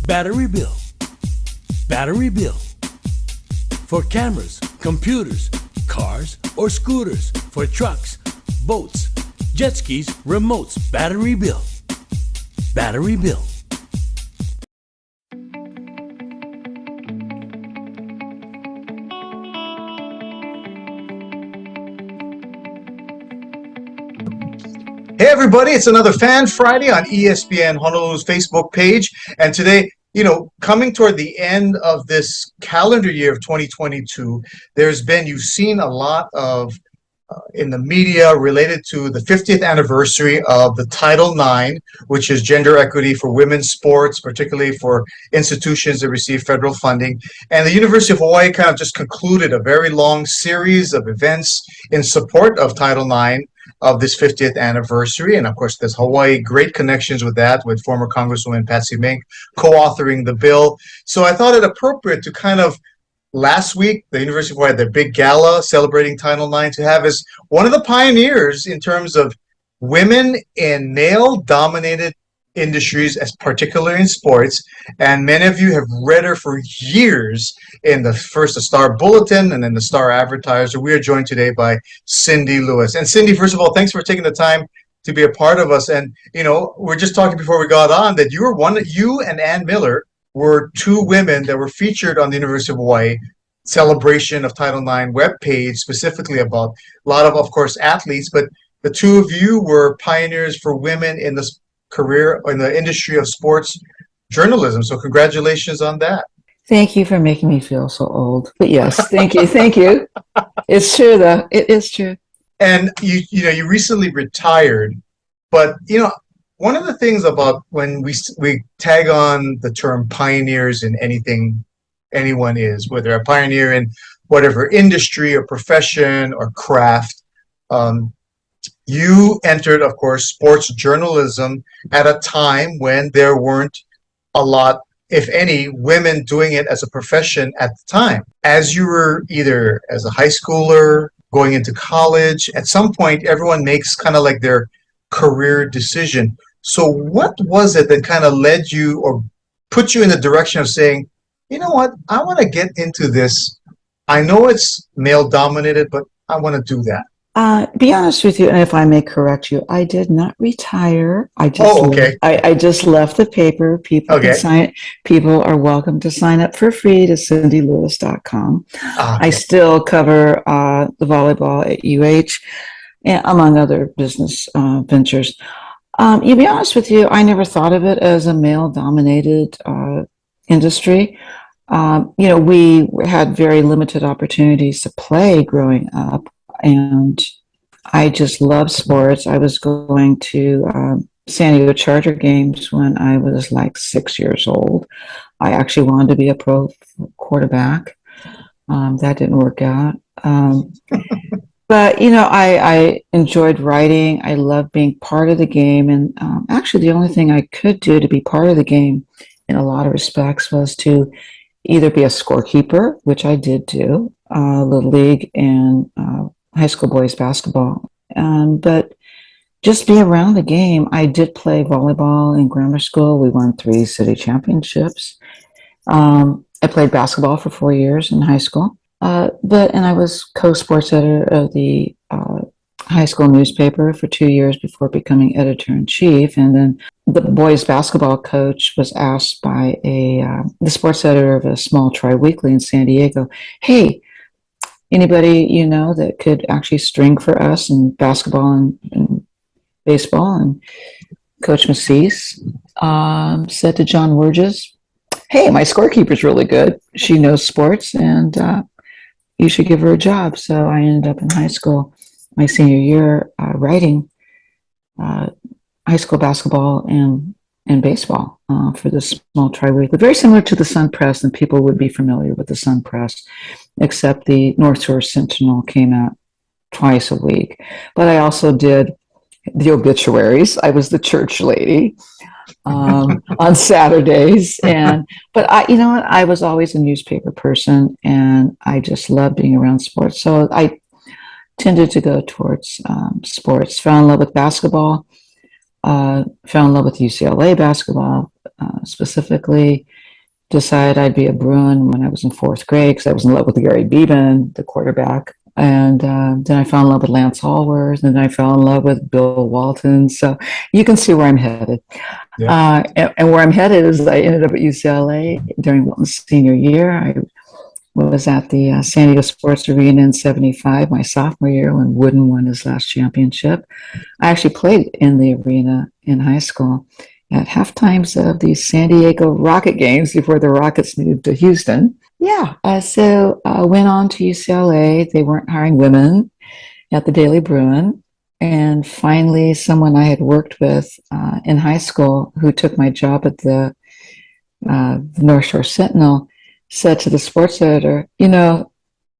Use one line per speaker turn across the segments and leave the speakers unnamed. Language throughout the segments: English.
Battery Bill. Battery Bill. For cameras, computers, cars, or scooters. For trucks, boats, jet skis, remotes. Battery Bill. Battery Bill.
Hey everybody, it's another Fan Friday on ESPN Honolulu's Facebook page. And today, coming toward the end of this calendar year of 2022, you've seen a lot of in the media related to the 50th anniversary of the Title IX, which is gender equity for women's sports, particularly for institutions that receive federal funding. And the University of Hawaii kind of just concluded a very long series of events in support of Title IX of this 50th anniversary. And of course, there's Hawaii great connections with that, with former Congresswoman Patsy Mink co-authoring the bill. So I thought it appropriate to kind of last week, the University of Hawaii had their big gala celebrating Title IX to have as one of the pioneers in terms of women in male-dominated industries, as particularly in sports. And many of you have read her for years in the Star Bulletin and then the Star Advertiser. We are joined today by Cindy Lewis. And Cindy, first of all, thanks for taking the time to be a part of us. And, we're just talking before we got on that you and Ann Miller were two women that were featured on the University of Hawaii celebration of Title IX webpage, specifically about a lot of course, athletes, but the two of you were pioneers for women in this career in the industry of sports journalism. So congratulations on that.
Thank you for making me feel so old. But yes, thank you. Thank you. It's true, though. It is true.
And you recently retired, but one of the things about when we tag on the term pioneers in anything anyone is, whether a pioneer in whatever industry or profession or craft, you entered, of course, sports journalism at a time when there weren't a lot, if any, women doing it as a profession at the time. As you were either as a high schooler, going into college, at some point, everyone makes kind of like their career decision. So what was it that kind of led you or put you in the direction of saying, you know what, I want to get into this. I know it's male dominated, but I want to do that.
Be honest with you, and if I may correct you, I did not retire. I just left the paper. People can sign. People are welcome to sign up for free to cindylewis.com. I still cover the volleyball at UH, and among other business ventures. To be honest with you, I never thought of it as a male-dominated industry. We had very limited opportunities to play growing up. And I just loved sports. I was going to San Diego Charger games when I was like 6 years old. I actually wanted to be a pro quarterback. That didn't work out. But, I enjoyed writing. I loved being part of the game. And actually, the only thing I could do to be part of the game in a lot of respects was to either be a scorekeeper, which I did do, Little League and high school boys basketball, but just be around the game. I did play volleyball in grammar school. We won 3 city championships. I played basketball for 4 years in high school, and I was co-sports editor of the high school newspaper for 2 years before becoming editor-in-chief. And then the boys basketball coach was asked by the sports editor of a small tri-weekly in San Diego, hey, anybody that could actually string for us in basketball and baseball? And Coach Massis said to John Wurges, hey, my scorekeeper's really good. She knows sports, and you should give her a job. So I ended up in high school my senior year writing high school basketball and baseball for this small tri-weekly. Very similar to the Sun Press, and people would be familiar with the Sun Press, except the North Shore Sentinel came out twice a week. But I also did the obituaries. I was the church lady on Saturdays. But I was always a newspaper person, and I just loved being around sports. So I tended to go towards sports. Fell in love with basketball. Fell in love with UCLA basketball specifically. decided I'd be a Bruin when I was in fourth grade because I was in love with Gary Beeman, the quarterback. And then I fell in love with Lance Hallworth, and then I fell in love with Bill Walton. So you can see where I'm headed.
Yeah.
And where I'm headed is I ended up at UCLA during Walton's senior year. I was at the San Diego Sports Arena in '75, my sophomore year, when Wooden won his last championship. I actually played in the arena in high school at half times of the San Diego Rocket games before the Rockets moved to Houston. Yeah, so I went on to UCLA. They weren't hiring women at the Daily Bruin. And finally, someone I had worked with in high school who took my job at the North Shore Sentinel said to the sports editor,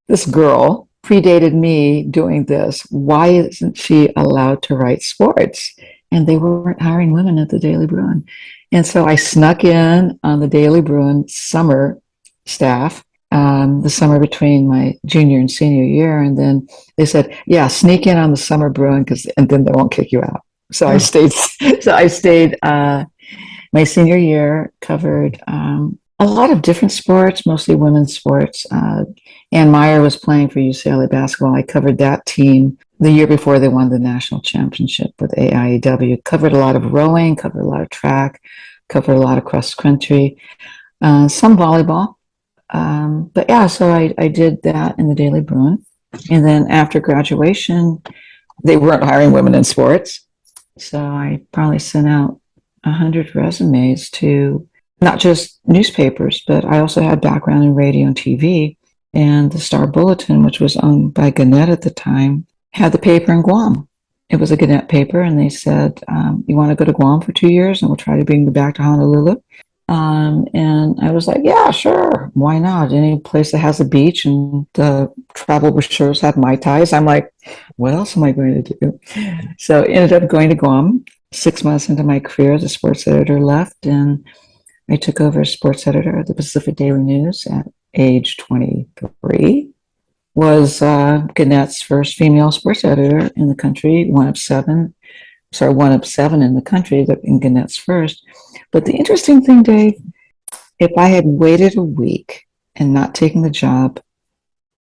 this girl predated me doing this. Why isn't she allowed to write sports? And they weren't hiring women at the Daily Bruin. And so I snuck in on the Daily Bruin summer staff, the summer between my junior and senior year. And then they said, yeah, sneak in on the summer Bruin and then they won't kick you out. So I stayed my senior year, covered a lot of different sports, mostly women's sports. Ann Meyer was playing for UCLA basketball. I covered that team the year before they won the national championship with AIEW. Covered a lot of rowing, covered a lot of track, covered a lot of cross country, some volleyball. But yeah, so I did that in the Daily Bruin. And then after graduation, they weren't hiring women in sports. So I probably sent out 100 resumes to not just newspapers, but I also had background in radio and TV. And the Star Bulletin, which was owned by Gannett at the time, had the paper in Guam. It was a Gannett paper, and they said, you want to go to Guam for 2 years, and we'll try to bring you back to Honolulu. And I was like, yeah, sure. Why not? Any place that has a beach and the travel brochures have Mai Tais. I'm like, what else am I going to do? So I ended up going to Guam. 6 months into my career, the sports editor left, and I took over as sports editor at the Pacific Daily News at age 23. Was Gannett's first female sports editor in the country, one of seven in the country, in Gannett's first. But the interesting thing, Dave, if I had waited a week and not taken the job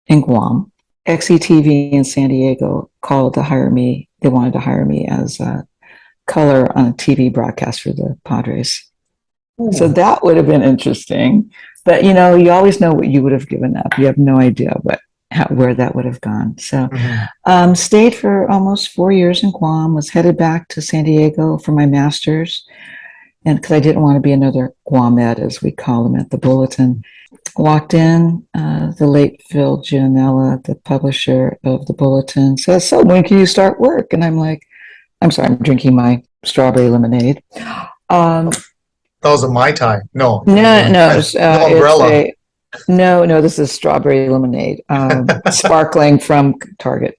in Guam, XETV in San Diego called to hire me. They wanted to hire me as a color on a TV broadcast for the Padres. Ooh. So that would have been interesting. But, you always know what you would have given up. You have no idea where that would have gone. So stayed for almost 4 years in Guam, was headed back to San Diego for my master's. And because I didn't want to be another Guamed, as we call them at the Bulletin. Walked in, the late Phil Gianella, the publisher of the Bulletin, says, so when can you start work? And I'm like, I'm sorry, I'm drinking my strawberry lemonade.
That was a Mai Tai. No.
No.
No umbrella.
No, this is strawberry lemonade, sparkling from Target.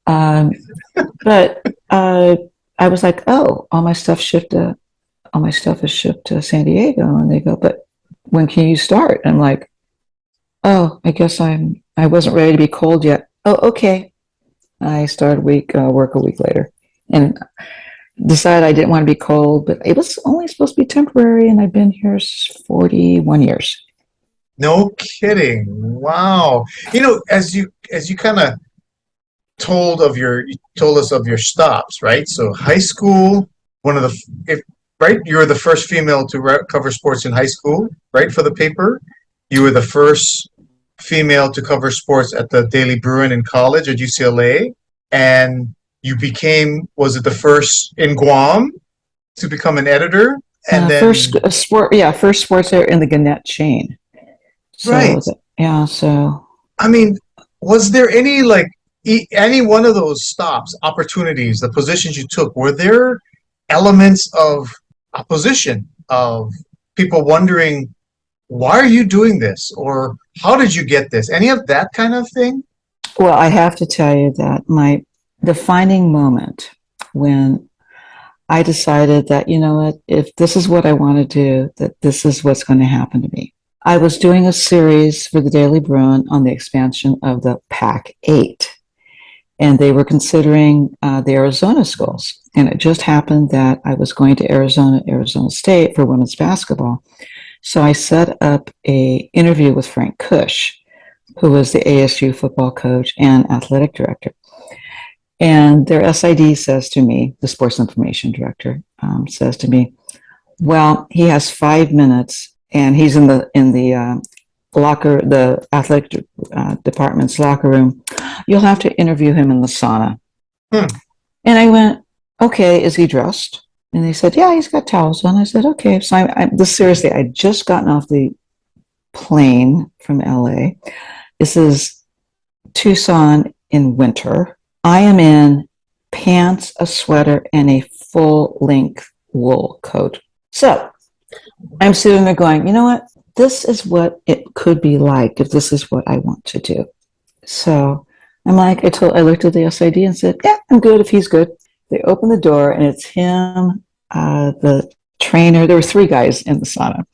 But I was like, oh, all my stuff is shipped to San Diego. And they go, but when can you start? And I'm like, oh, I guess I wasn't ready to be cold yet. Oh, okay. I started work a week later, and decided I didn't want to be cold, but it was only supposed to be temporary, and I've been here 41 years.
No kidding. Wow. As you kind of told us of your stops, right? So high school, you were the first female to cover sports in high school, right? For the paper. You were the first female to cover sports at the Daily Bruin in college at UCLA. And you was it the first in Guam to become an editor? And then
first sports editor in the Gannett chain. So,
right.
So.
I mean, was there any one of those stops, opportunities, the positions you took, were there elements of opposition, of people wondering, why are you doing this? Or how did you get this? Any of that kind of thing?
Well, I have to tell you that my defining moment when I decided that, if this is what I want to do, that this is what's going to happen to me. I was doing a series for the Daily Bruin on the expansion of the Pac-8, and they were considering the Arizona schools. And it just happened that I was going to Arizona State for women's basketball. So I set up a interview with Frank Cush, who was the ASU football coach and athletic director. And their SID says to me, the sports information director says to me, well, he has 5 minutes and he's in the athletic department's locker room. You'll have to interview him in the sauna. And I went, okay, is he dressed? And they said, yeah, he's got towels on. I said, okay. So seriously, I'd just gotten off the plane from LA. This is Tucson in winter. I am in pants, a sweater, and a full-length wool coat. So I'm sitting there going, you know what? This is what it could be like if this is what I want to do. So I'm like, I looked at the SID and said, yeah, I'm good if he's good. They open the door and it's him, the trainer. There were 3 guys in the sauna.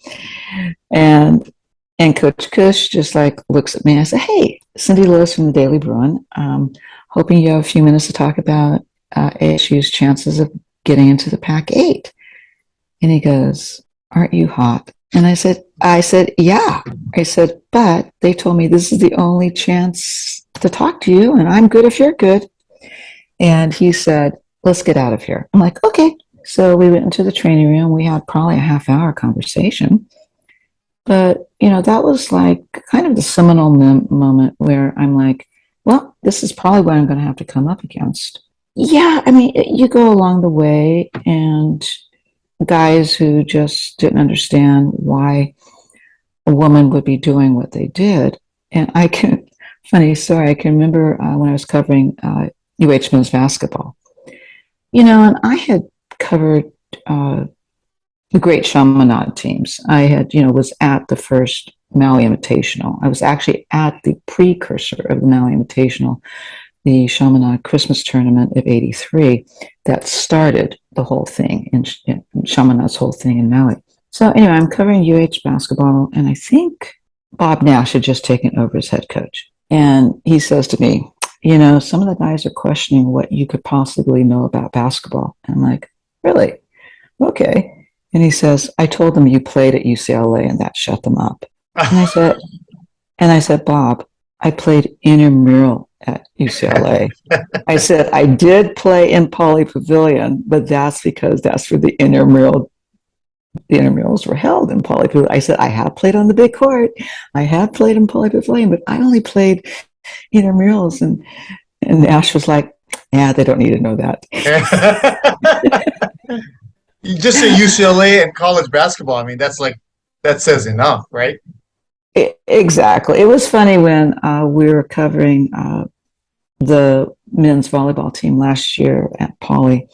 And Coach Kush just like looks at me and I said, hey, Cindy Lewis from the Daily Bruin. Hoping you have a few minutes to talk about ASU's chances of getting into the Pac-8. And he goes, aren't you hot? And I said, yeah. I said, but they told me this is the only chance to talk to you, and I'm good if you're good. And he said, let's get out of here. I'm like, okay. So we went into the training room. We had probably a half-hour conversation. But, that was like kind of the seminal moment where I'm like, well, this is probably what I'm going to have to come up against. Yeah, I mean, you go along the way, and guys who just didn't understand why a woman would be doing what they did. And funny story, I can remember when I was covering UH men's basketball, and I had covered the great Chaminade teams. I had, was at the first Maui Invitational. I was actually at the precursor of the Maui Invitational, the Chaminade Christmas tournament of '83 that started the whole thing in Chaminade's whole thing in Maui. So anyway, I'm covering UH basketball, and I think Bob Nash had just taken over as head coach. And he says to me, some of the guys are questioning what you could possibly know about basketball. And I'm like, really? Okay. And he says, I told them you played at UCLA and that shut them up. And I said, Bob, I played intramural at UCLA. I said, I did play in Pauley Pavilion, but that's because that's where the intramurals were held in Pauley Pavilion. I said, I have played on the big court. I have played in Pauley Pavilion, but I only played intramurals. And Ash was like, yeah, they don't need to know that.
You just say UCLA and college basketball. I mean, that says enough, right?
Exactly. It was funny when we were covering the men's volleyball team last year at Pauley,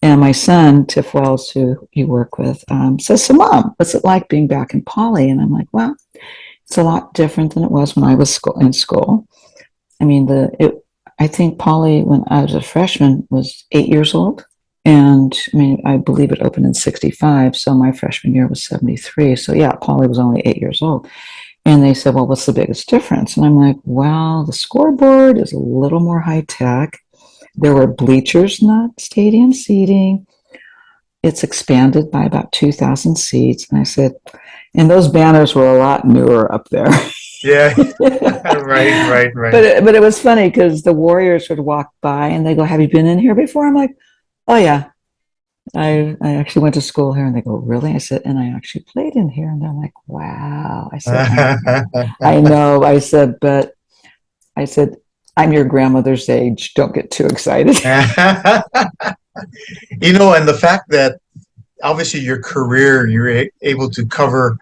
and my son, Tiff Wells, who you work with, says, so Mom, what's it like being back in Pauley? And I'm like, well, it's a lot different than it was when I was in school. I mean, I think Pauley, when I was a freshman, was 8 years old. And I believe it opened in '65. So my freshman year was '73. So yeah, Pauley was only 8 years old. And they said, well, what's the biggest difference? And I'm like, well, the scoreboard is a little more high tech. There were bleachers, not stadium seating. It's expanded by about 2,000 seats. And I said, and those banners were a lot newer up there.
Yeah, right.
But it was funny because the Warriors would walk by and they go, have you been in here before? I'm like, oh, yeah. I actually went to school here. And they go, really? I said, and I actually played in here. And they're like, wow. I said, I know. I said, I'm your grandmother's age. Don't get too excited.
And the fact that obviously your career, you're able to cover,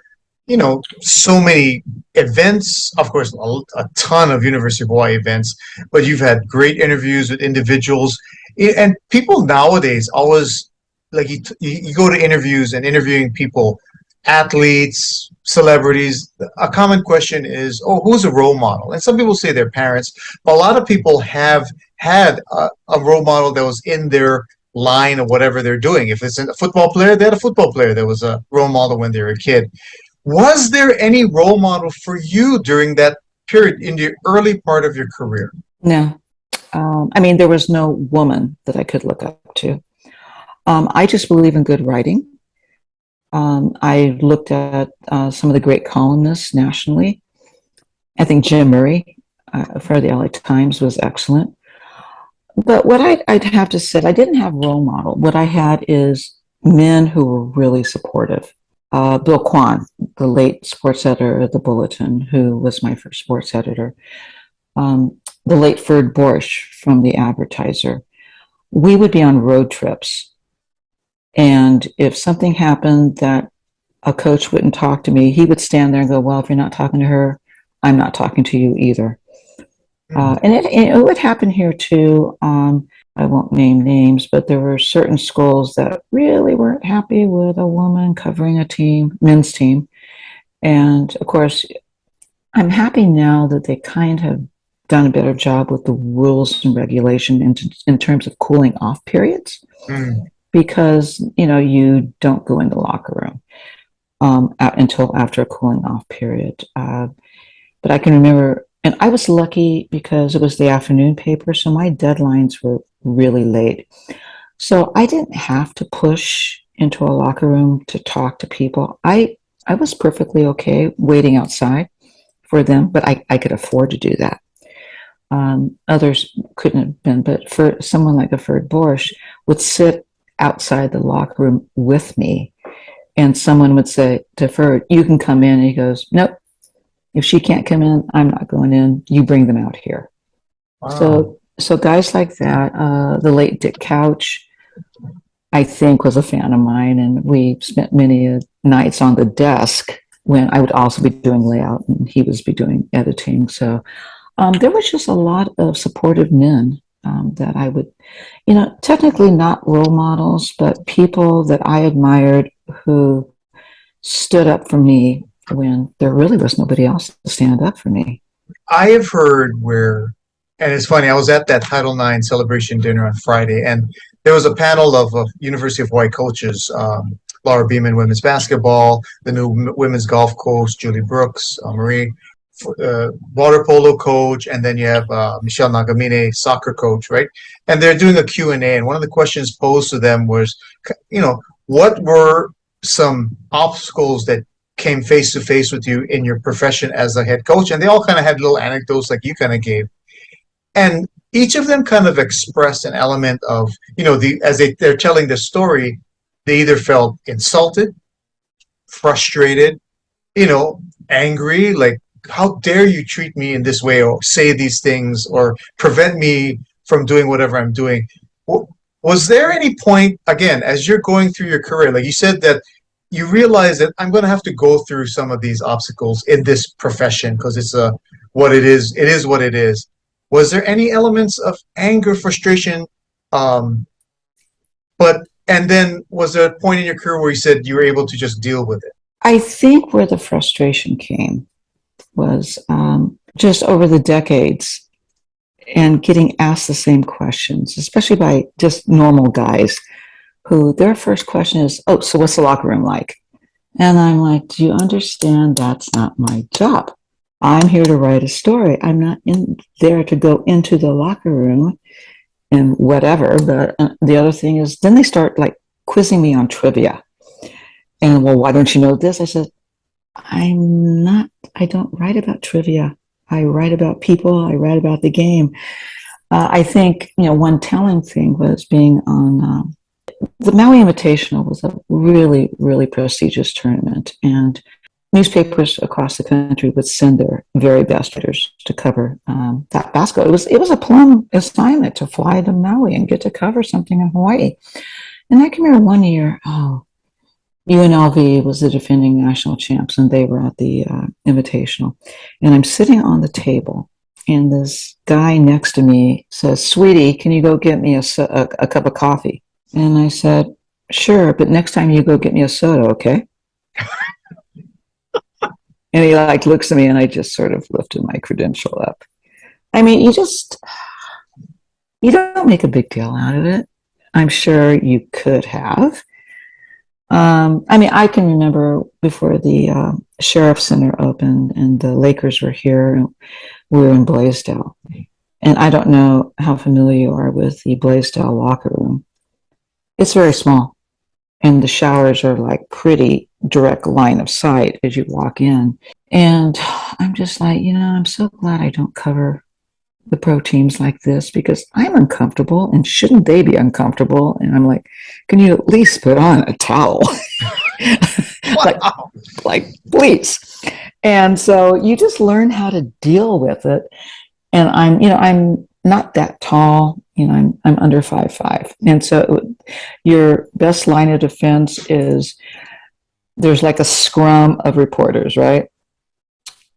so many events, of course, a ton of University of Hawaii events, but you've had great interviews with individuals. And people nowadays always, like you go to interviews and interviewing people, athletes, celebrities, a common question is, oh, who's a role model? And some people say their parents, but a lot of people have had a role model that was in their line of whatever they're doing. If it's a football player, they had a football player that was a role model when they were a kid. Was there any role model for you during that period in the early part of your career?
No. There was no woman that I could look up to. I just believe in good writing. I looked at some of the great columnists nationally. I think Jim Murray for the LA Times was excellent. But what I'd have to say, I didn't have role model. What I had is men who were really supportive. Bill Kwan, the late sports editor of the Bulletin, who was my first sports editor. The late Ferd Borsch from the Advertiser. We would be on road trips. And if something happened that a coach wouldn't talk to me, he would stand there and go, well, if you're not talking to her, I'm not talking to you either. And it would happen here too. I won't name names, but there were certain schools that really weren't happy with a woman covering a team, men's team. And of course, I'm happy now that they kind of have done a better job with the rules and regulation in terms of cooling off periods, because, you know, you don't go in the locker room until after a cooling off period. But I can remember, and I was lucky because it was the afternoon paper, so my deadlines were really late. So I didn't have to push into a locker room to talk to people. I was perfectly okay waiting outside for them, but I could afford to do that. Others couldn't have been, but for someone like a Ferd Borsch would sit outside the locker room with me, and someone would say to Ferd, you can come in. And he goes, nope. If she can't come in, I'm not going in. You bring them out here. Wow. So guys like that, the late Dick Couch, I think was a fan of mine, and we spent many nights on the desk when I would also be doing layout and he was be doing editing. So there was just a lot of supportive men that I would, you know, technically not role models, but people that I admired who stood up for me when there really was nobody else to stand up for me.
I have heard where, and it's funny, I was at that Title IX celebration dinner on Friday, and there was a panel of University of Hawaii coaches, Laura Beeman, women's basketball, the new women's golf coach, Julie Brooks, Marie, water polo coach, and then you have Michelle Nagamine, soccer coach, right? And they're doing a Q&A, and one of the questions posed to them was, you know, what were some obstacles that came face to face with you in your profession as a head coach? And they all kind of had little anecdotes like you kind of gave. And each of them kind of expressed an element of, you know, they're telling the story, they either felt insulted, frustrated, you know, angry, like, how dare you treat me in this way or say these things or prevent me from doing whatever I'm doing. Was there any point, again, as you're going through your career, like you said that you realize that I'm going to have to go through some of these obstacles in this profession because it's what it is. It is what it is. Was there any elements of anger, frustration? And then was there a point in your career where you said you were able to just deal with it?
I think where the frustration came was just over the decades and getting asked the same questions, especially by just normal guys who their first question is, oh, so what's the locker room like? And I'm like, do you understand that's not my job? I'm here to write a story. I'm not in there to go into the locker room and whatever. But the other thing is, then they start like quizzing me on trivia. And, well, why don't you know this? I said, I don't write about trivia. I write about people. I write about the game. I think, you know, one telling thing was being on the Maui Invitational was a really, really prestigious tournament, and newspapers across the country would send their very best writers to cover that basketball. It was a plum assignment to fly to Maui and get to cover something in Hawaii. And I can remember one year, UNLV was the defending national champs, and they were at the Invitational. And I'm sitting on the table, and this guy next to me says, "Sweetie, can you go get me a cup of coffee?" And I said, "Sure, but next time you go get me a soda, okay?" And he like looks at me, and I just sort of lifted my credential up. I mean, you don't make a big deal out of it. I'm sure you could have. I mean, I can remember before the Sheriff Center opened and the Lakers were here, and we were in Blaisdell. And I don't know how familiar you are with the Blaisdell locker room. It's very small. and the showers are like pretty direct line of sight as you walk in. And I'm just like, I'm so glad I don't cover the pro teams like this because I'm uncomfortable, and shouldn't they be uncomfortable? And I'm like, can you at least put on a towel?
Wow.
like please. And so you just learn how to deal with it. And I'm not that tall, I'm under 5'5". And so your best line of defense is there's like a scrum of reporters, right?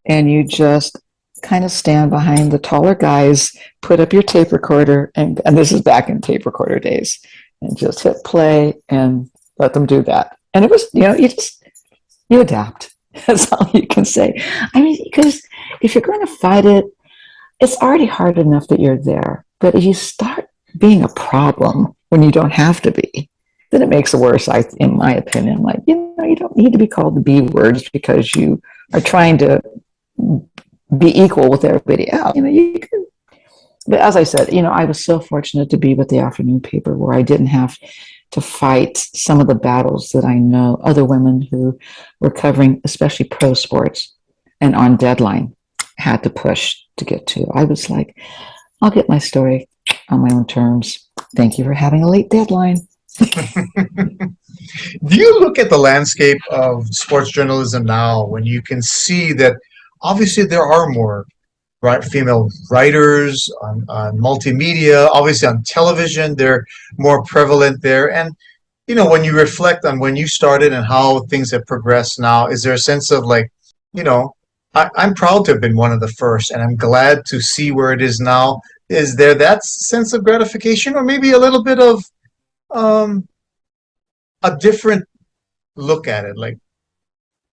And you just kind of stand behind the taller guys, put up your tape recorder, and this is back in tape recorder days, and just hit play and let them do that. And it was, you adapt. That's all you can say. I mean, because if you're going to fight it, it's already hard enough that you're there. But if you start being a problem when you don't have to be, then it makes it worse, in my opinion. Like, you don't need to be called the B words because you are trying to be equal with everybody else. You can. But as I said, I was so fortunate to be with the afternoon paper where I didn't have to fight some of the battles that I know other women who were covering, especially pro sports and on deadline, had to push to get to. I was like, I'll get my story on my own terms. Thank you for having a late deadline.
Do you look at the landscape of sports journalism now when you can see that obviously there are more female writers on multimedia, obviously on television, they're more prevalent there. And, when you reflect on when you started and how things have progressed now, is there a sense of like, I'm proud to have been one of the first, and I'm glad to see where it is now. Is there that sense of gratification, or maybe a little bit of a different look at it? Like,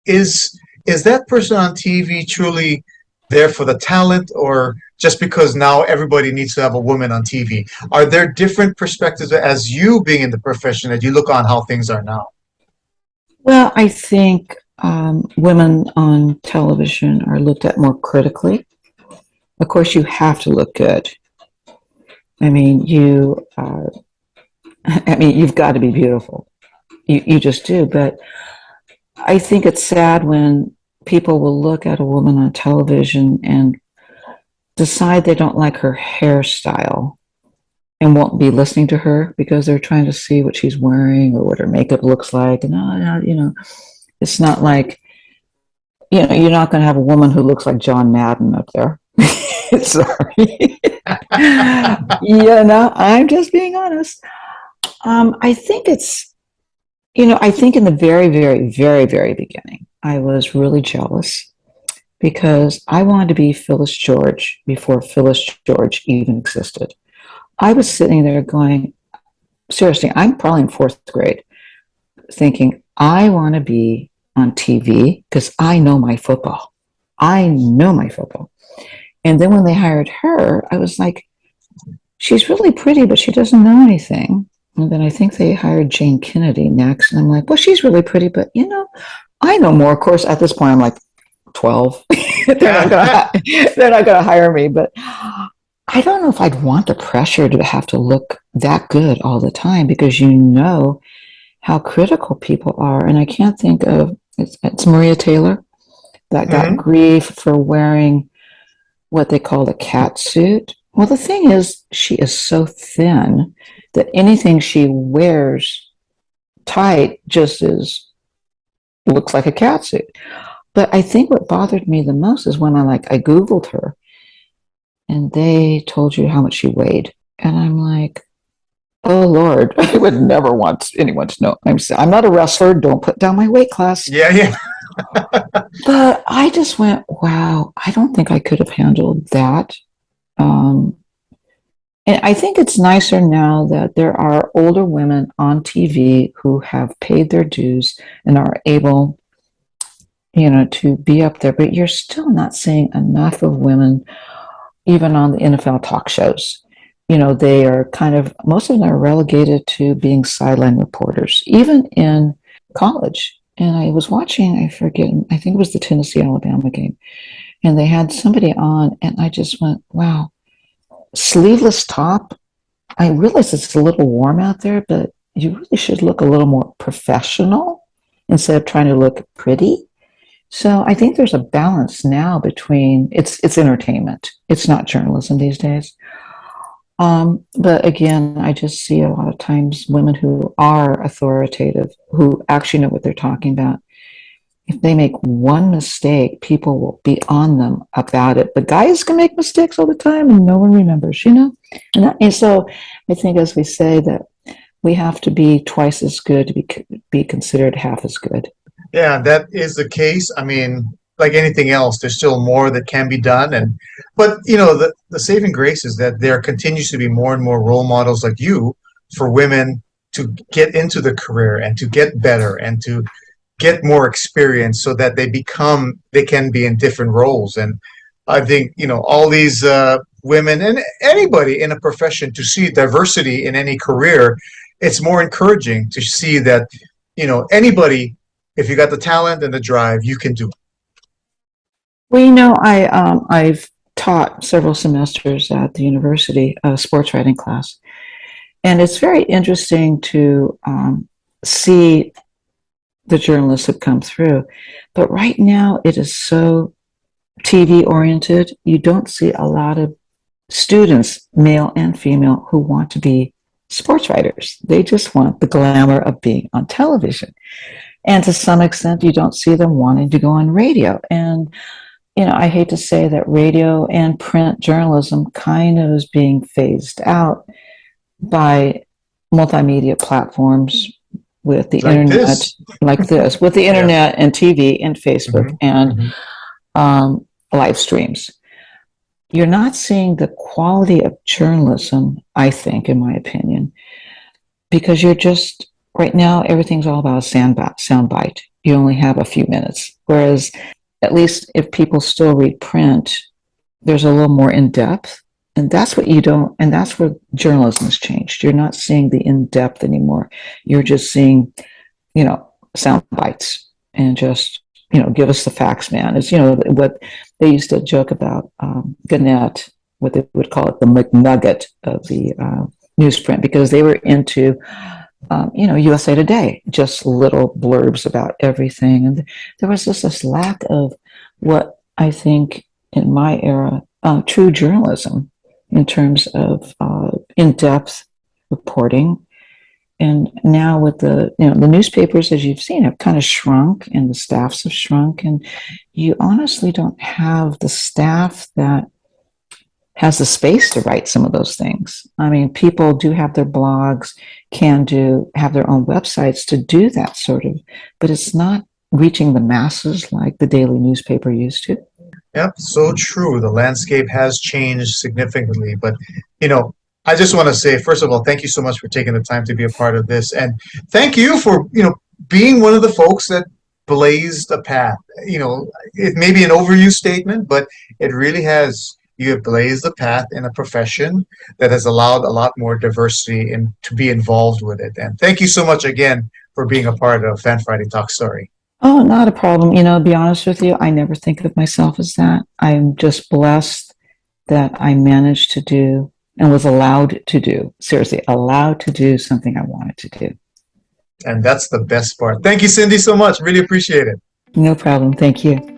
is that person on TV truly there for the talent, or just because now everybody needs to have a woman on TV? Are there different perspectives as you being in the profession that you look on how things are now?
Well, I think women on television are looked at more critically. Of course, you have to look good. I mean, you've got to be beautiful. You just do. But I think it's sad when people will look at a woman on television and decide they don't like her hairstyle and won't be listening to her because they're trying to see what she's wearing or what her makeup looks like. And, it's not like, you're not going to have a woman who looks like John Madden up there. Sorry. I'm just being honest. I think it's, I think in the very, very, very, very beginning, I was really jealous because I wanted to be Phyllis George before Phyllis George even existed. I was sitting there going, seriously, I'm probably in fourth grade, thinking, I want to be on TV because I know my football. I know my football. And then when they hired her, I was like, she's really pretty, but she doesn't know anything. And then I think they hired Jane Kennedy next. And I'm like, well, she's really pretty, but I know more. Of course, at this point, I'm like 12. They're not going to hire me. But I don't know if I'd want the pressure to have to look that good all the time because how critical people are. And I can't think of, it's Maria Taylor that got grief for wearing what they call a cat suit. Well, the thing is, she is so thin that anything she wears tight just looks like a cat suit. But I think what bothered me the most is when I Googled her and they told you how much she weighed. And I'm like, oh, Lord, I would never want anyone to know. I'm not a wrestler. Don't put down my weight class.
Yeah.
But I just went, wow, I don't think I could have handled that. And I think it's nicer now that there are older women on TV who have paid their dues and are able, to be up there. But you're still not seeing enough of women, even on the NFL talk shows. They are most of them are relegated to being sideline reporters, even in college. And I was watching, I think it was the Tennessee-Alabama game, and they had somebody on, and I just went, wow, sleeveless top. I realize it's a little warm out there, but you really should look a little more professional instead of trying to look pretty. So I think there's a balance now between it's entertainment. It's not journalism these days. But again, I just see a lot of times women who are authoritative, who actually know what they're talking about. If they make one mistake, people will be on them about it. The guys can make mistakes all the time and no one remembers, And so I think, as we say, that we have to be twice as good to be considered half as good.
Yeah, that is the case. I mean, like anything else, there's still more that can be done. But the saving grace is that there continues to be more and more role models like you for women to get into the career and to get better and to get more experience so that they can be in different roles. And I think, all these women and anybody in a profession to see diversity in any career, it's more encouraging to see that, anybody, if you got the talent and the drive, you can do it.
Well, I've taught several semesters at the university, a sports writing class, and it's very interesting to see the journalists have come through. But right now, it is so TV oriented. You don't see a lot of students, male and female, who want to be sports writers. They just want the glamour of being on television. And to some extent, you don't see them wanting to go on radio. And, I hate to say that radio and print journalism kind of is being phased out by multimedia platforms with the internet, with the internet and TV and Facebook and live streams. You're not seeing the quality of journalism, I think, in my opinion, because right now, everything's all about a soundbite. You only have a few minutes. Whereas, at least if people still read print, there's a little more in depth. And that's what and that's where journalism has changed. You're not seeing the in depth anymore. You're just seeing, sound bites and just, give us the facts, man. It's, what they used to joke about Gannett, what they would call it, the McNugget of the newsprint, because they were into USA Today, just little blurbs about everything. And there was just this lack of what I think in my era, true journalism in terms of in-depth reporting. And now with the newspapers, as you've seen, have kind of shrunk and the staffs have shrunk. And you honestly don't have the staff that has the space to write some of those things. I mean, people do have their blogs, have their own websites to do that sort of, but it's not reaching the masses like the daily newspaper used to.
Yep, so true. The landscape has changed significantly, but I just want to say, first of all, thank you so much for taking the time to be a part of this, and thank you for being one of the folks that blazed a path. It may be an overused statement, but it really has. You have blazed a path in a profession that has allowed a lot more diversity and to be involved with it. And thank you so much again for being a part of Fan Friday Talk Story.
Oh, not a problem. To be honest with you, I never think of myself as that. I'm just blessed that I managed to do and was allowed to do, seriously, allowed to do something I wanted to do.
And that's the best part. Thank you, Cindy, so much. Really appreciate it.
No problem. Thank you.